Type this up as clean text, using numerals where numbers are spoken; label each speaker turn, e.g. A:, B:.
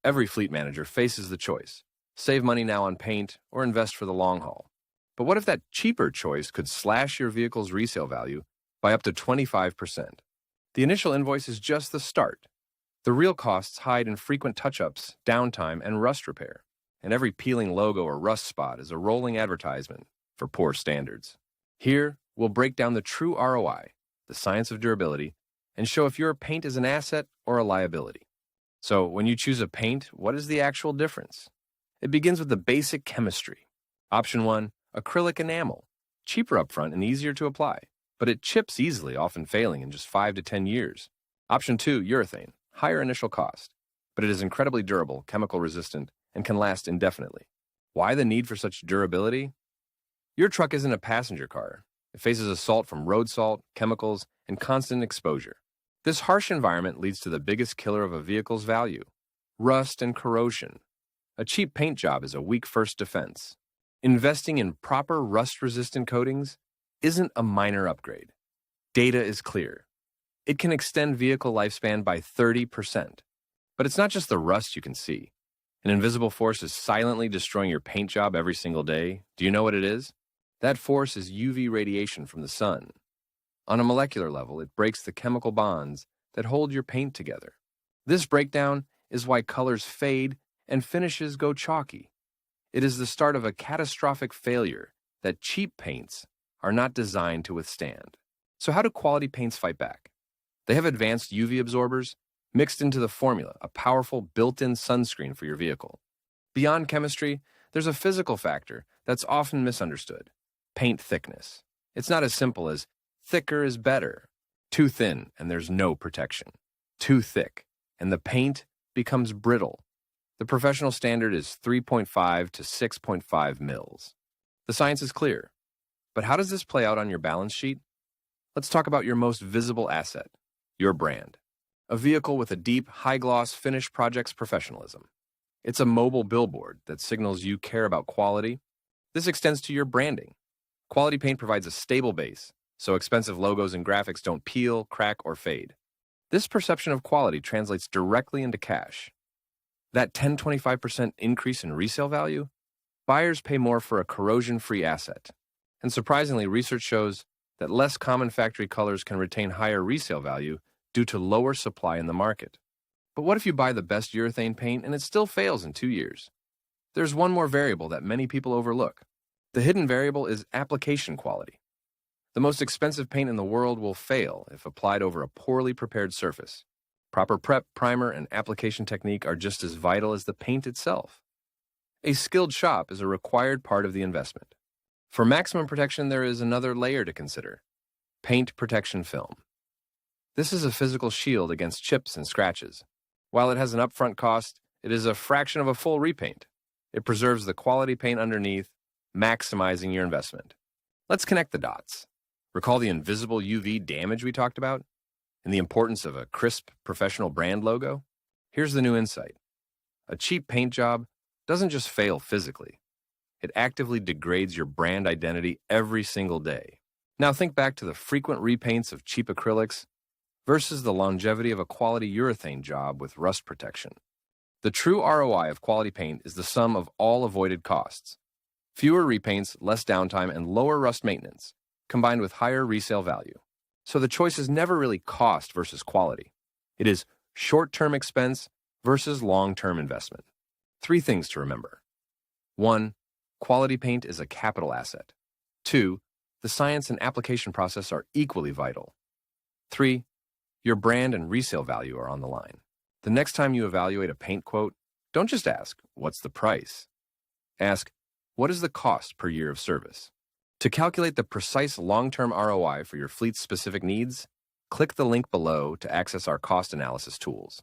A: Every fleet manager faces the choice: save money now on paint or invest for the long haul. But what if that cheaper choice could slash your vehicle's resale value by up to 25%? The initial invoice is just the start. The real costs hide in frequent touch-ups, downtime, and rust repair. And every peeling logo or rust spot is a rolling advertisement for poor standards. Here, we'll break down the true ROI, the science of durability, and show if your paint is an asset or a liability. So, when you choose a paint, what is the actual difference? It begins with the basic chemistry. Option 1, acrylic enamel. Cheaper upfront and easier to apply, but it chips easily, often failing in just 5 to 10 years. Option 2, urethane. Higher initial cost, but it is incredibly durable, chemical resistant, and can last indefinitely. Why the need for such durability? Your truck isn't a passenger car. It faces assault from road salt, chemicals, and constant exposure. This harsh environment leads to the biggest killer of a vehicle's value: rust and corrosion. A cheap paint job is a weak first defense. Investing in proper rust-resistant coatings isn't a minor upgrade. Data is clear. It can extend vehicle lifespan by 30%. But it's not just the rust you can see. An invisible force is silently destroying your paint job every single day. Do you know what it is? That force is UV radiation from the sun. On a molecular level, it breaks the chemical bonds that hold your paint together. This breakdown is why colors fade and finishes go chalky. It is the start of a catastrophic failure that cheap paints are not designed to withstand. So how do quality paints fight back? They have advanced UV absorbers mixed into the formula, a powerful built-in sunscreen for your vehicle. Beyond chemistry, there's a physical factor that's often misunderstood: paint thickness. It's not as simple as thicker is better. Too thin, and there's no protection. Too thick, and the paint becomes brittle. The professional standard is 3.5 to 6.5 mils. The science is clear. But how does this play out on your balance sheet? Let's talk about your most visible asset: your brand. A vehicle with a deep, high-gloss finish project's professionalism. It's a mobile billboard that signals you care about quality. This extends to your branding. Quality paint provides a stable base, so expensive logos and graphics don't peel, crack, or fade. This perception of quality translates directly into cash. That 10-25% increase in resale value? Buyers pay more for a corrosion-free asset. And surprisingly, research shows that less common factory colors can retain higher resale value due to lower supply in the market. But what if you buy the best urethane paint and it still fails in 2 years? There's one more variable that many people overlook. The hidden variable is application quality. The most expensive paint in the world will fail if applied over a poorly prepared surface. Proper prep, primer, and application technique are just as vital as the paint itself. A skilled shop is a required part of the investment. For maximum protection, there is another layer to consider: paint protection film. This is a physical shield against chips and scratches. While it has an upfront cost, it is a fraction of a full repaint. It preserves the quality paint underneath, maximizing your investment. Let's connect the dots. Recall the invisible UV damage we talked about? And the importance of a crisp, professional brand logo? Here's the new insight. A cheap paint job doesn't just fail physically. It actively degrades your brand identity every single day. Now think back to the frequent repaints of cheap acrylics versus the longevity of a quality urethane job with rust protection. The true ROI of quality paint is the sum of all avoided costs: fewer repaints, less downtime, and lower rust maintenance, combined with higher resale value. So the choice is never really cost versus quality. It is short-term expense versus long-term investment. 3 things to remember. 1. Quality paint is a capital asset. 2. The science and application process are equally vital. 3. Your brand and resale value are on the line. The next time you evaluate a paint quote, don't just ask, "What's the price?" Ask, "What is the cost per year of service?" To calculate the precise long-term ROI for your fleet's specific needs, click the link below to access our cost analysis tools.